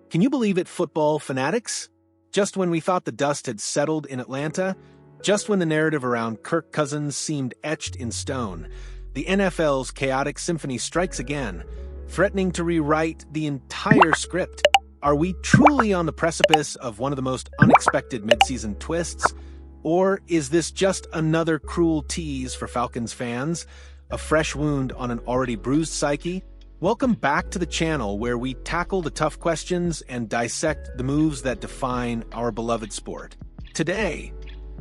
Can you believe it, football fanatics? Just when we thought the dust had settled in Atlanta, just when the narrative around Kirk Cousins seemed etched in stone, the NFL's chaotic symphony strikes again, threatening to rewrite the entire script. Are we truly on the precipice of one of the most unexpected midseason twists? Or is this just another cruel tease for Falcons fans? A fresh wound on an already bruised psyche? Welcome back to the channel where we tackle the tough questions and dissect the moves that define our beloved sport. Today,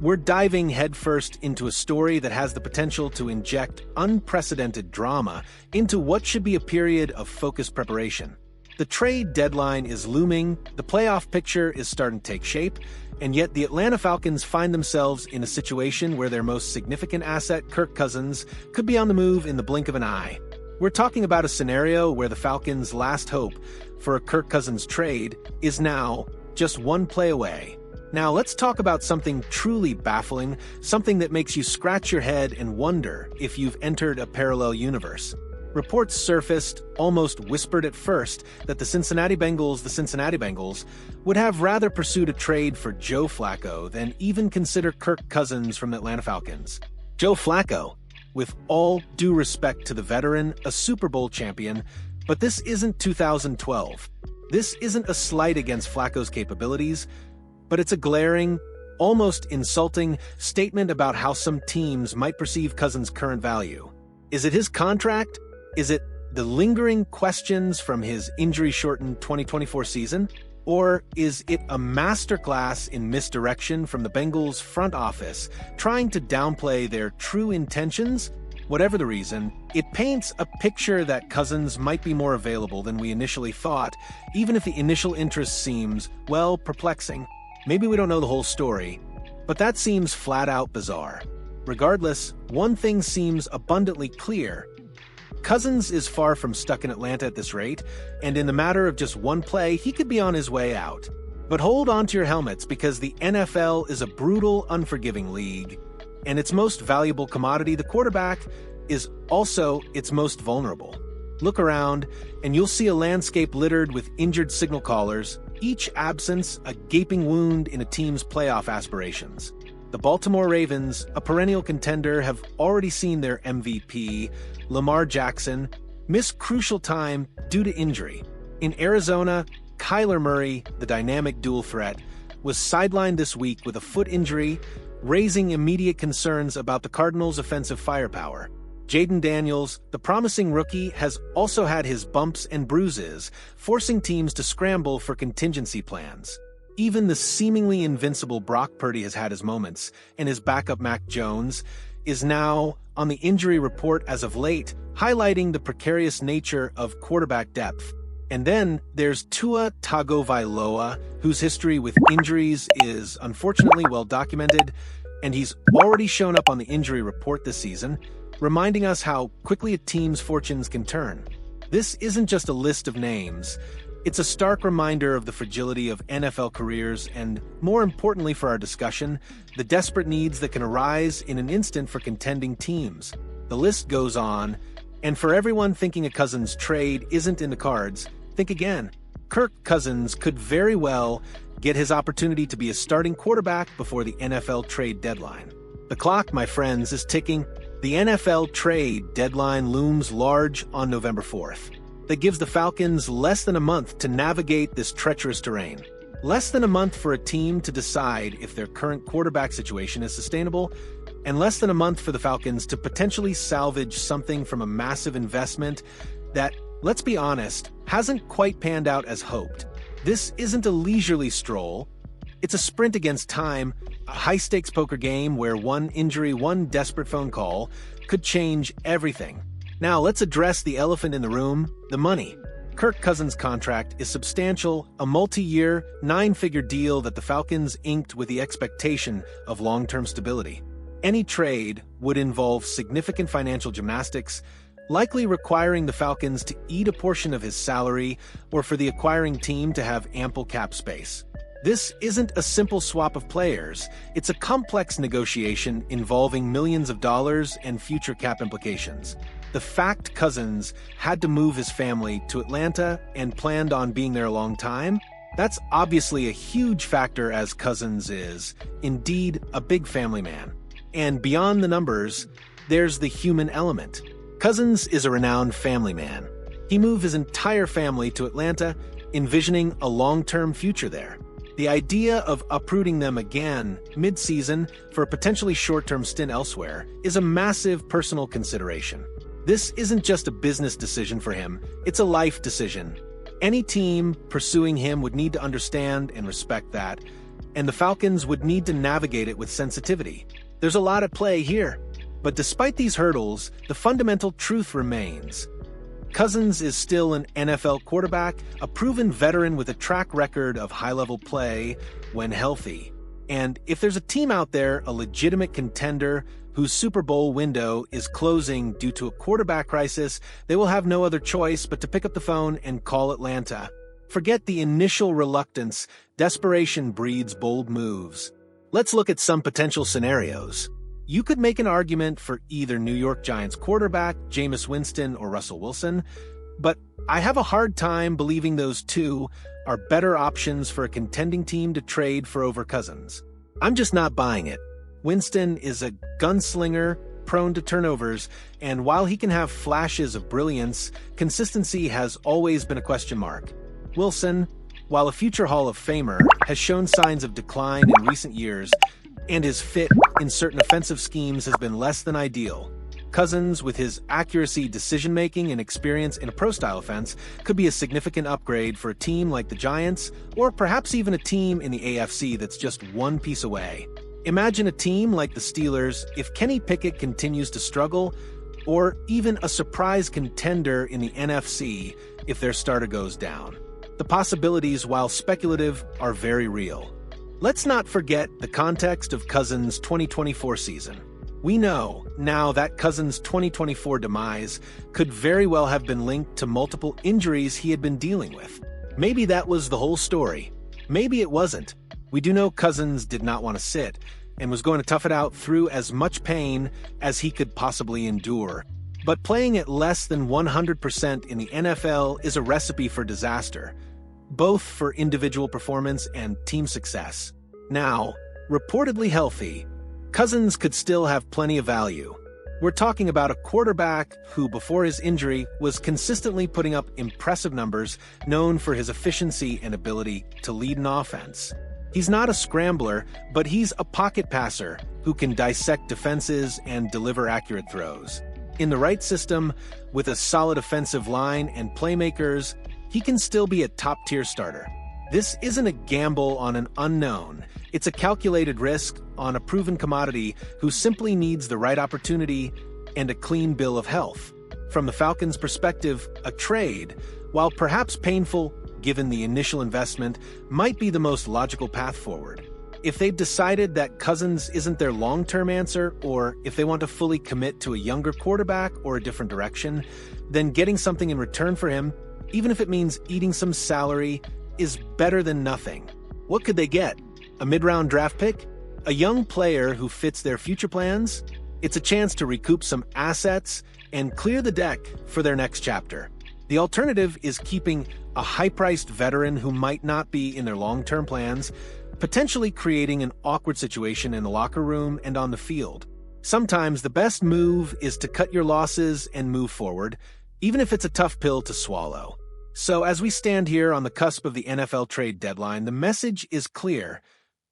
we're diving headfirst into a story that has the potential to inject unprecedented drama into what should be a period of focused preparation. The trade deadline is looming, the playoff picture is starting to take shape, and yet the Atlanta Falcons find themselves in a situation where their most significant asset, Kirk Cousins, could be on the move in the blink of an eye. We're talking about a scenario where the Falcons' last hope for a Kirk Cousins trade is now just one play away. Now let's talk about something truly baffling, something that makes you scratch your head and wonder if you've entered a parallel universe. Reports surfaced, almost whispered at first, that the Cincinnati Bengals, would have rather pursued a trade for Joe Flacco than even consider Kirk Cousins from the Atlanta Falcons. Joe Flacco, with all due respect to the veteran, a Super Bowl champion, but this isn't 2012. This isn't a slight against Flacco's capabilities, but it's a glaring, almost insulting statement about how some teams might perceive Cousins' current value. Is it his contract? Is it the lingering questions from his injury-shortened 2024 season? Or is it a masterclass in misdirection from the Bengals' front office, trying to downplay their true intentions? Whatever the reason, it paints a picture that Cousins might be more available than we initially thought, even if the initial interest seems, well, perplexing. Maybe we don't know the whole story, but that seems flat-out bizarre. Regardless, one thing seems abundantly clear. Cousins is far from stuck in Atlanta at this rate, and in the matter of just one play, he could be on his way out. But hold on to your helmets, because the NFL is a brutal, unforgiving league, and its most valuable commodity, the quarterback, is also its most vulnerable. Look around, and you'll see a landscape littered with injured signal callers, each absence a gaping wound in a team's playoff aspirations. The Baltimore Ravens, a perennial contender, have already seen their MVP, Lamar Jackson, miss crucial time due to injury. In Arizona, Kyler Murray, the dynamic dual threat, was sidelined this week with a foot injury, raising immediate concerns about the Cardinals' offensive firepower. Jaden Daniels, the promising rookie, has also had his bumps and bruises, forcing teams to scramble for contingency plans. Even the seemingly invincible Brock Purdy has had his moments, and his backup Mac Jones is now on the injury report as of late, highlighting the precarious nature of quarterback depth. And then there's Tua Tagovailoa, whose history with injuries is unfortunately well documented, and he's already shown up on the injury report this season, reminding us how quickly a team's fortunes can turn. This isn't just a list of names. It's a stark reminder of the fragility of NFL careers and, more importantly for our discussion, the desperate needs that can arise in an instant for contending teams. The list goes on, and for everyone thinking a Cousins trade isn't in the cards, think again. Kirk Cousins could very well get his opportunity to be a starting quarterback before the NFL trade deadline. The clock, my friends, is ticking. The NFL trade deadline looms large on November 4th. That gives the Falcons less than a month to navigate this treacherous terrain. Less than a month for a team to decide if their current quarterback situation is sustainable, and less than a month for the Falcons to potentially salvage something from a massive investment that, let's be honest, hasn't quite panned out as hoped. This isn't a leisurely stroll. It's a sprint against time, a high-stakes poker game where one injury, one desperate phone call could change everything. Now, let's address the elephant in the room, the money. Kirk Cousins' contract is substantial, a multi-year, 9-figure deal that the Falcons inked with the expectation of long-term stability. Any trade would involve significant financial gymnastics, likely requiring the Falcons to eat a portion of his salary or for the acquiring team to have ample cap space. This isn't a simple swap of players. It's a complex negotiation involving millions of dollars and future cap implications. The fact Cousins had to move his family to Atlanta and planned on being there a long time That's obviously a huge factor, as Cousins is, indeed, a big family man. And beyond the numbers, there's the human element. Cousins is a renowned family man. He moved his entire family to Atlanta, envisioning a long-term future there. The idea of uprooting them again, mid-season, for a potentially short-term stint elsewhere, is a massive personal consideration. This isn't just a business decision for him, it's a life decision. Any team pursuing him would need to understand and respect that, and the Falcons would need to navigate it with sensitivity. There's a lot at play here. But despite these hurdles, the fundamental truth remains. Cousins is still an NFL quarterback, a proven veteran with a track record of high-level play when healthy. And if there's a team out there, a legitimate contender, whose Super Bowl window is closing due to a quarterback crisis, they will have no other choice but to pick up the phone and call Atlanta. Forget the initial reluctance. Desperation breeds bold moves. Let's look at some potential scenarios. You could make an argument for either New York Giants quarterback, Jameis Winston, or Russell Wilson, but I have a hard time believing those two are better options for a contending team to trade for over Cousins. I'm just not buying it. Winston is a gunslinger, prone to turnovers, and while he can have flashes of brilliance, consistency has always been a question mark. Wilson, while a future Hall of Famer, has shown signs of decline in recent years, and his fit in certain offensive schemes has been less than ideal. Cousins, with his accuracy, decision-making, and experience in a pro-style offense, could be a significant upgrade for a team like the Giants, or perhaps even a team in the AFC that's just one piece away. Imagine a team like the Steelers if Kenny Pickett continues to struggle, or even a surprise contender in the NFC if their starter goes down. The possibilities, while speculative, are very real. Let's not forget the context of Cousins' 2024 season. We know now that Cousins' 2024 demise could very well have been linked to multiple injuries he had been dealing with. Maybe that was the whole story. Maybe it wasn't. We do know Cousins did not want to sit and was going to tough it out through as much pain as he could possibly endure. But playing at less than 100% in the NFL is a recipe for disaster, both for individual performance and team success. Now, reportedly healthy, Cousins could still have plenty of value. We're talking about a quarterback who, before his injury, was consistently putting up impressive numbers, known for his efficiency and ability to lead an offense. He's not a scrambler, but he's a pocket passer who can dissect defenses and deliver accurate throws. In the right system, with a solid offensive line and playmakers, he can still be a top-tier starter. This isn't a gamble on an unknown. It's a calculated risk on a proven commodity who simply needs the right opportunity and a clean bill of health. From the Falcons' perspective, a trade, while perhaps painful given the initial investment, might be the most logical path forward. If they've decided that Cousins isn't their long-term answer, or if they want to fully commit to a younger quarterback or a different direction, then getting something in return for him, even if it means eating some salary, is better than nothing. What could they get? A mid-round draft pick? A young player who fits their future plans? It's a chance to recoup some assets and clear the deck for their next chapter. The alternative is keeping a high-priced veteran who might not be in their long-term plans, potentially creating an awkward situation in the locker room and on the field. Sometimes the best move is to cut your losses and move forward, even if it's a tough pill to swallow. So as we stand here on the cusp of the NFL trade deadline, the message is clear.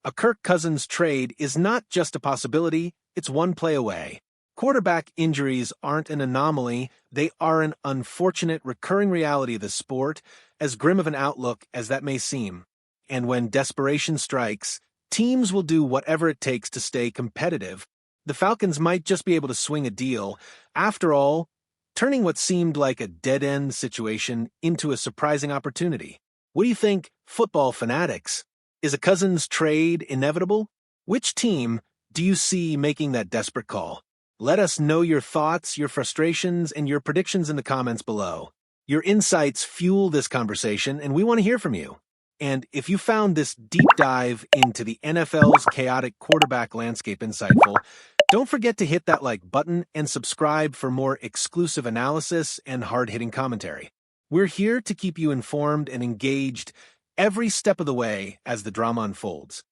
A Kirk Cousins trade is not just a possibility, it's one play away. Quarterback injuries aren't an anomaly, they are an unfortunate recurring reality of the sport, as grim of an outlook as that may seem. And when desperation strikes, teams will do whatever it takes to stay competitive. The Falcons might just be able to swing a deal. After all, turning what seemed like a dead-end situation into a surprising opportunity. What do you think, football fanatics? Is a Cousins trade inevitable? Which team do you see making that desperate call? Let us know your thoughts, your frustrations, and your predictions in the comments below. Your insights fuel this conversation, and we want to hear from you. And if you found this deep dive into the NFL's chaotic quarterback landscape insightful, don't forget to hit that like button and subscribe for more exclusive analysis and hard-hitting commentary. We're here to keep you informed and engaged, every step of the way as the drama unfolds.